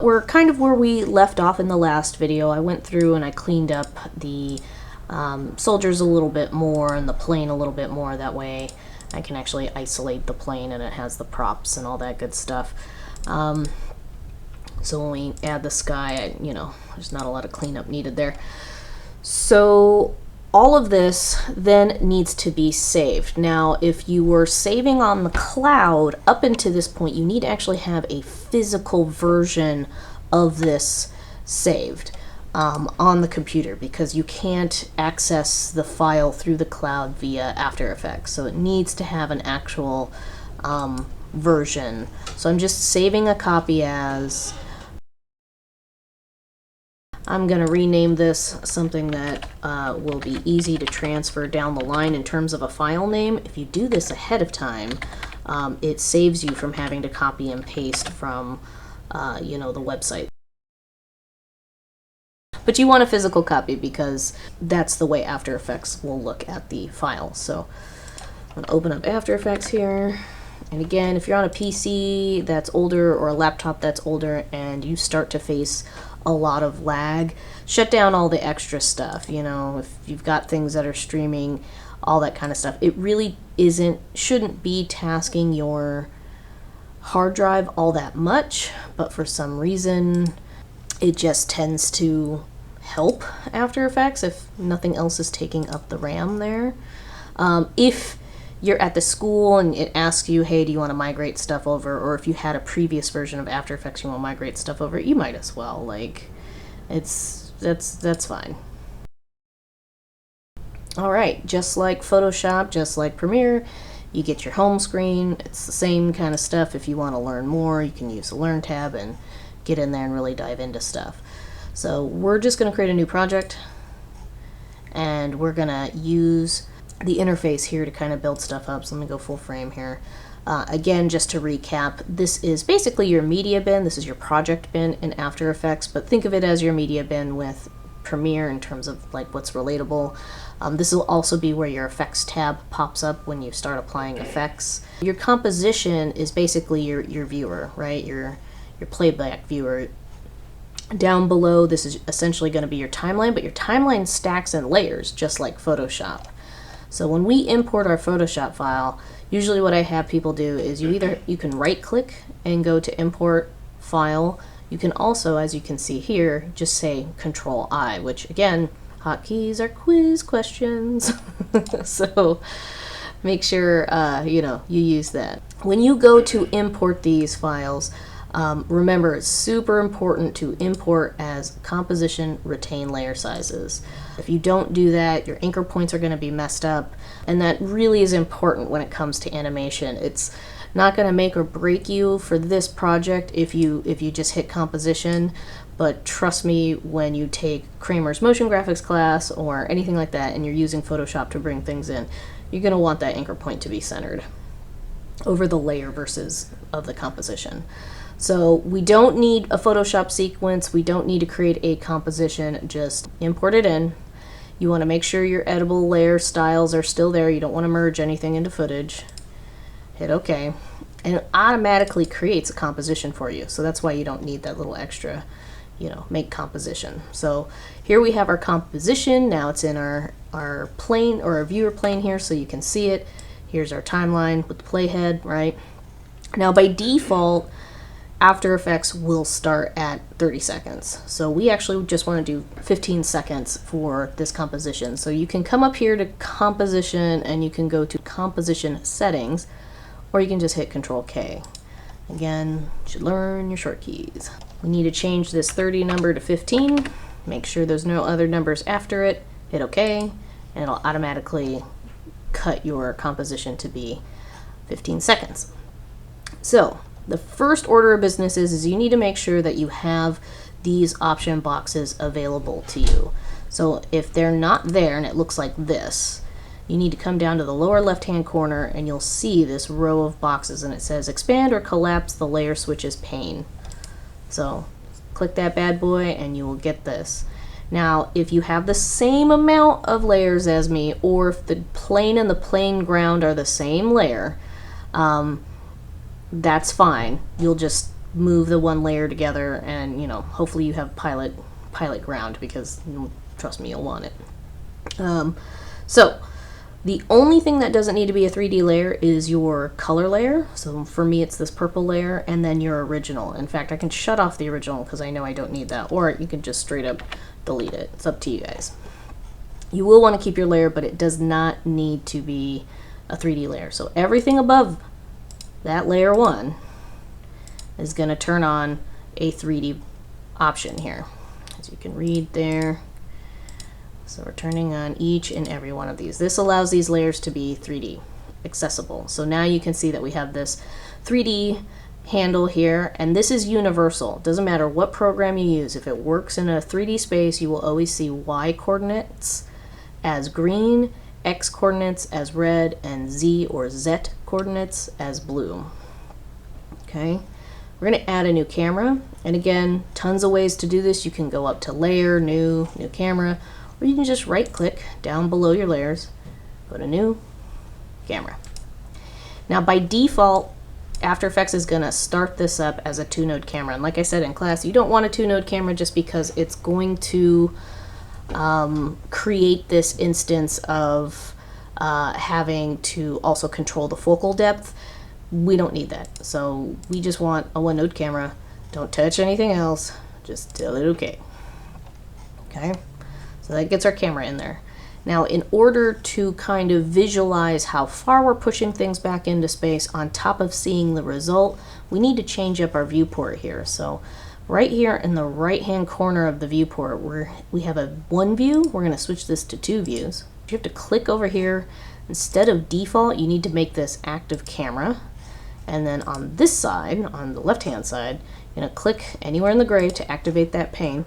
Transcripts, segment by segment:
We're kind of where we left off in the last video. I went through and I cleaned up the soldiers a little bit more and the plane a little bit more. That way I can actually isolate the plane and it has the props and all that good stuff. So when we add the sky, there's not a lot of cleanup needed there. So all of this then needs to be saved. Now, if you were saving on the cloud up until this point, you need to actually have a physical version of this saved on the computer, because you can't access the file through the cloud via After Effects. So it needs to have an actual version. So I'm just saving a copy as... I'm going to rename this something that will be easy to transfer down the line in terms of a file name. If you do this ahead of time, it saves you from having to copy and paste from, the website. But you want a physical copy because that's the way After Effects will look at the file. So I'm going to open up After Effects here. And again, if you're on a PC that's older or a laptop that's older and you start to face a lot of lag, shut down all the extra stuff. If you've got things that are streaming, all that kind of stuff, it really shouldn't be tasking your hard drive all that much, but for some reason it just tends to help After Effects if nothing else is taking up the RAM there. If you're at the school and it asks you, hey, do you want to migrate stuff over? Or if you had a previous version of After Effects you want to migrate stuff over, you might as well. That's fine. Alright, just like Photoshop, just like Premiere, you get your home screen. It's the same kind of stuff. If you want to learn more, you can use the Learn tab and get in there and really dive into stuff. So we're just going to create a new project, and we're going to use the interface here to kind of build stuff up. So let me go full frame here. Again, just to recap, this is basically your media bin. This is your project bin in After Effects, but think of it as your media bin with Premiere in terms of what's relatable. This will also be where your effects tab pops up when you start applying effects. Your composition is basically your viewer, right? Your playback viewer. Down below, this is essentially going to be your timeline, but your timeline stacks in layers, just like Photoshop. So when we import our Photoshop file, usually what I have people do is you can right click and go to import file. You can also, as you can see here, just say Control I, which again, hotkeys are quiz questions. So make sure you use that. When you go to import these files, remember, it's super important to import as composition retain layer sizes. If you don't do that, your anchor points are going to be messed up, and that really is important when it comes to animation. It's not going to make or break you for this project if you just hit composition, but trust me, when you take Kramer's motion graphics class or anything like that and you're using Photoshop to bring things in, you're going to want that anchor point to be centered over the layer versus of the composition. So we don't need a Photoshop sequence, we don't need to create a composition, just import it in. You want to make sure your editable layer styles are still there, you don't want to merge anything into footage. Hit OK, and it automatically creates a composition for you, so that's why you don't need that little extra, make composition. So here we have our composition, now it's in our plane, or our viewer plane here, so you can see it. Here's our timeline with the playhead, right? Now by default, After Effects will start at 30 seconds. So we actually just want to do 15 seconds for this composition. So you can come up here to composition and you can go to composition settings, or you can just hit Control K. Again, you should learn your short keys. We need to change this 30 number to 15. Make sure there's no other numbers after it. Hit OK, and it'll automatically cut your composition to be 15 seconds. So the first order of business is you need to make sure that you have these option boxes available to you. So if they're not there and it looks like this, you need to come down to the lower left hand corner and you'll see this row of boxes and it says expand or collapse the layer switches pane. So click that bad boy and you will get this. Now if you have the same amount of layers as me, or if the plane and the plane ground are the same layer, that's fine. You'll just move the one layer together, and hopefully you have pilot ground, because trust me, you'll want it. So the only thing that doesn't need to be a 3D layer is your color layer. So for me, it's this purple layer, and then your original. In fact, I can shut off the original because I know I don't need that, or you can just straight up delete it. It's up to you guys. You will want to keep your layer, but it does not need to be a 3D layer. So everything above that layer 1 is going to turn on a 3D option here, as you can read there. So we're turning on each and every one of these. This allows these layers to be 3D accessible. So now you can see that we have this 3D handle here, and this is universal. Doesn't matter what program you use. If it works in a 3D space, you will always see Y coordinates as green, X coordinates as red, and Z or Z coordinates as blue. Okay, we're going to add a new camera, and again, tons of ways to do this. You can go up to layer, new camera, or you can just right click down below your layers, put a new camera. Now by default, After Effects is going to start this up as a 2-node camera. And like I said in class, you don't want a 2-node camera just because it's going to create this instance of having to also control the focal depth. We don't need that. So we just want a 1-node camera. Don't touch anything else. Just tell it okay. Okay? So that gets our camera in there. Now, in order to kind of visualize how far we're pushing things back into space on top of seeing the result, we need to change up our viewport here. So right here in the right-hand corner of the viewport, we have a 1 view. We're going to switch this to 2 views. You have to click over here. Instead of default, you need to make this active camera. And then on this side, on the left-hand side, you're going to click anywhere in the gray to activate that pane.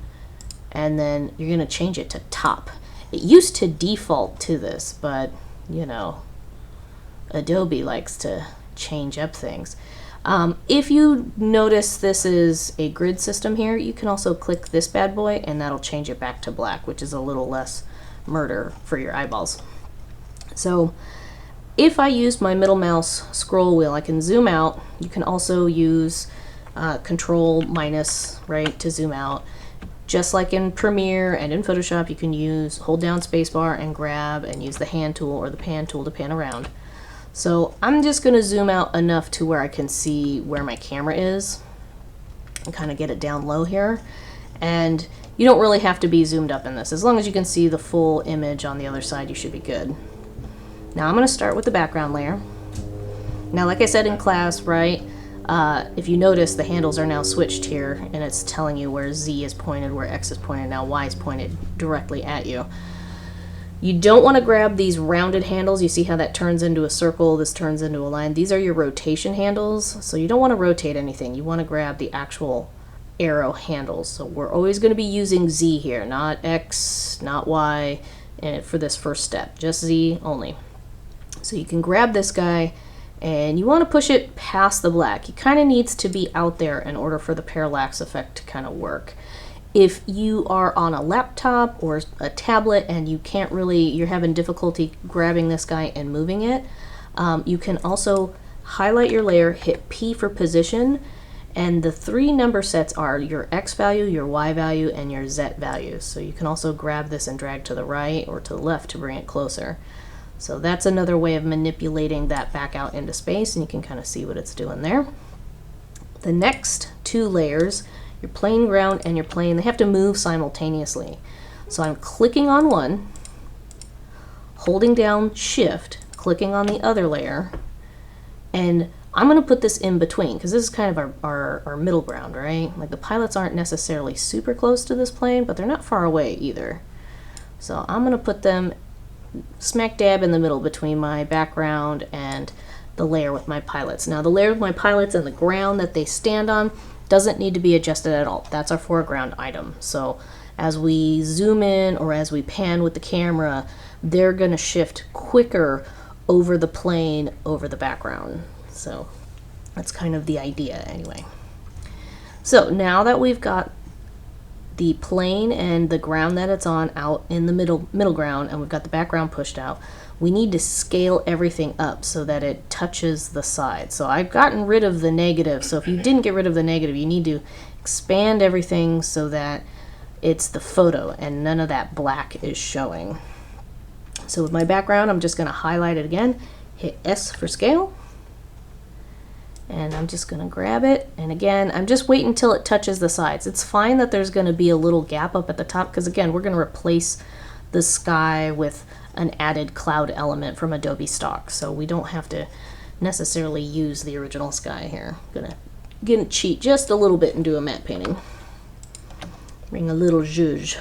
And then you're going to change it to top. It used to default to this, but Adobe likes to change up things. If you notice this is a grid system here, you can also click this bad boy and that'll change it back to black, which is a little less murder for your eyeballs. So if I use my middle mouse scroll wheel, I can zoom out. You can also use Control minus, right, to zoom out. Just like in Premiere and in Photoshop, you can hold down spacebar and grab and use the hand tool or the pan tool to pan around. So I'm just going to zoom out enough to where I can see where my camera is and kind of get it down low here. And you don't really have to be zoomed up in this. As long as you can see the full image on the other side, you should be good. Now I'm going to start with the background layer. Now, like I said in class, right, if you notice, the handles are now switched here, and it's telling you where Z is pointed, where X is pointed. Now Y is pointed directly at you. You don't want to grab these rounded handles. You see how that turns into a circle, this turns into a line. These are your rotation handles, so you don't want to rotate anything. You want to grab the actual arrow handles. So we're always going to be using Z here, not X, not Y, and for this first step, just Z only. So you can grab this guy, and you want to push it past the black. It kind of needs to be out there in order for the parallax effect to kind of work. If you are on a laptop or a tablet and you're having difficulty grabbing this guy and moving it, you can also highlight your layer, hit P for position, and the 3 number sets are your X value, your Y value, and your Z value. So you can also grab this and drag to the right or to the left to bring it closer. So that's another way of manipulating that back out into space, and you can kind of see what it's doing there. The next 2 layers, your plane ground and your plane, they have to move simultaneously. So I'm clicking on one, holding down Shift, clicking on the other layer, and I'm going to put this in between because this is kind of our middle ground, right? Like the pilots aren't necessarily super close to this plane, but they're not far away either. So I'm going to put them smack dab in the middle between my background and the layer with my pilots. Now the layer with my pilots and the ground that they stand on doesn't need to be adjusted at all. That's our foreground item. So as we zoom in or as we pan with the camera, they're going to shift quicker over the plane, over the background. So that's kind of the idea anyway. So now that we've got the plane and the ground that it's on out in the middle ground, and we've got the background pushed out, we need to scale everything up so that it touches the side. So I've gotten rid of the negative. So if you didn't get rid of the negative, you need to expand everything so that it's the photo and none of that black is showing. So with my background, I'm just going to highlight it again, hit S for scale, and I'm just going to grab it. And again, I'm just waiting until it touches the sides. It's fine that there's going to be a little gap up at the top because again, we're going to replace the sky with an added cloud element from Adobe Stock. So we don't have to necessarily use the original sky here. I'm gonna cheat just a little bit and do a matte painting. Bring a little zhuzh.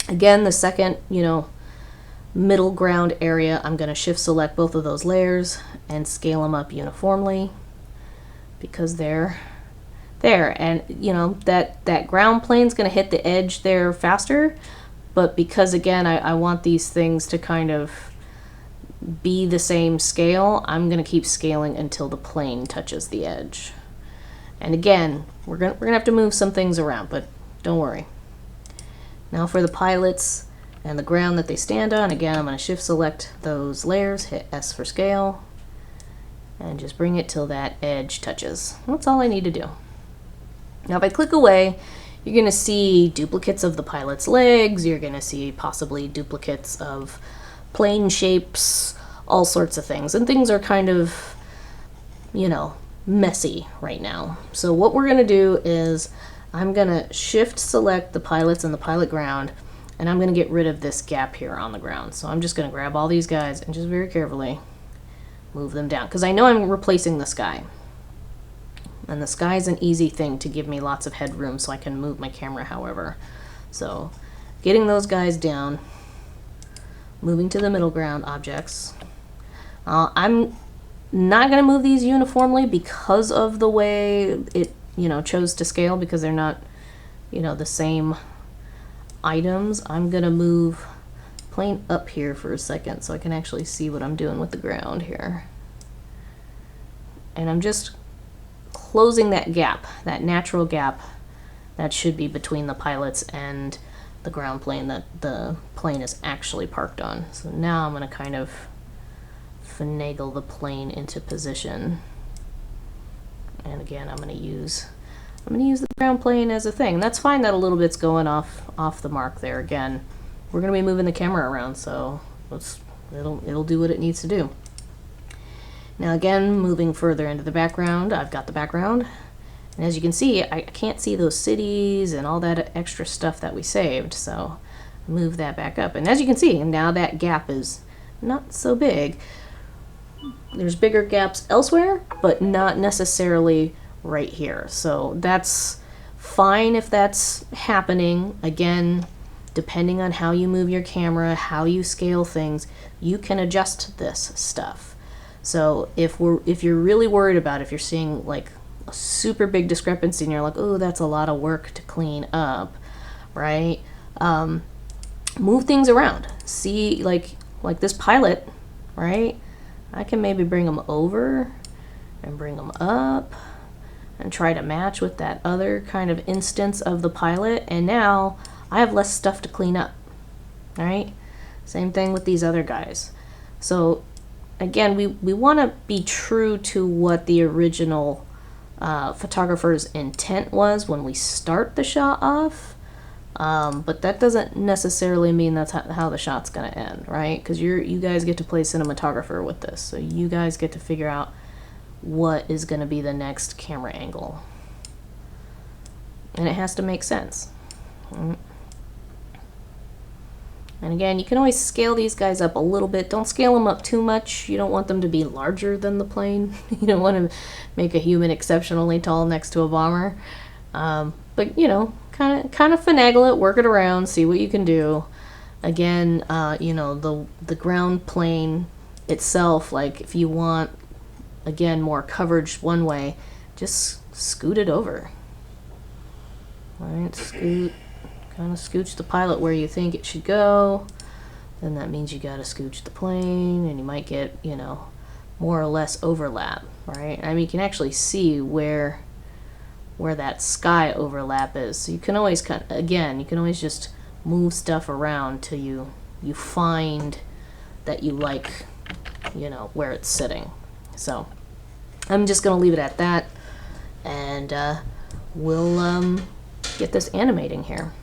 Again, the second, middle ground area, I'm gonna shift select both of those layers and scale them up uniformly because they're there. And that ground plane's gonna hit the edge there faster. But because, again, I want these things to kind of be the same scale, I'm going to keep scaling until the plane touches the edge. And again, we're gonna have to move some things around, but don't worry. Now for the pilots and the ground that they stand on, again, I'm going to shift select those layers, hit S for scale, and just bring it till that edge touches. That's all I need to do. Now if I click away, you're going to see duplicates of the pilot's legs, you're going to see possibly duplicates of plane shapes, all sorts of things. And things are kind of, messy right now. So what we're going to do is I'm going to shift select the pilots and the pilot ground, and I'm going to get rid of this gap here on the ground. So I'm just going to grab all these guys and just very carefully move them down because I know I'm replacing the sky. And the sky is an easy thing to give me lots of headroom so I can move my camera however. So getting those guys down, moving to the middle ground objects. I'm not going to move these uniformly because of the way it, chose to scale because they're not, the same items. I'm going to move plane up here for a second so I can actually see what I'm doing with the ground here. And I'm just closing that gap, that natural gap that should be between the pilots and the ground plane that the plane is actually parked on. So now I'm going to kind of finagle the plane into position. And again, I'm going to use the ground plane as a thing. And that's fine that a little bit's going off the mark there. Again, we're going to be moving the camera around, so it'll do what it needs to do. Now again, moving further into the background, I've got the background. And as you can see, I can't see those cities and all that extra stuff that we saved, so move that back up. And as you can see, now that gap is not so big. There's bigger gaps elsewhere, but not necessarily right here. So that's fine if that's happening. Again, depending on how you move your camera, how you scale things, you can adjust this stuff. So if you're really worried about it, if you're seeing like a super big discrepancy and you're like, oh, that's a lot of work to clean up, right? Move things around. See, like this pilot, right? I can maybe bring them over and bring them up and try to match with that other kind of instance of the pilot. And now I have less stuff to clean up, right? Same thing with these other guys. So again, we want to be true to what the original photographer's intent was when we start the shot off, but that doesn't necessarily mean that's how the shot's going to end, right? Because you guys get to play cinematographer with this, so you guys get to figure out what is going to be the next camera angle, and it has to make sense. And again, you can always scale these guys up a little bit. Don't scale them up too much. You don't want them to be larger than the plane. You don't want to make a human exceptionally tall next to a bomber. But kind of finagle it, work it around, see what you can do. Again, the ground plane itself, like if you want, again, more coverage one way, just scoot it over. All right, scoot. Kind of scooch the pilot where you think it should go. Then that means you got to scooch the plane, and you might get, more or less overlap, right? I mean, you can actually see where that sky overlap is. So you can always you can always just move stuff around till you find that you like, you know, where it's sitting. So I'm just going to leave it at that, and we'll get this animating here.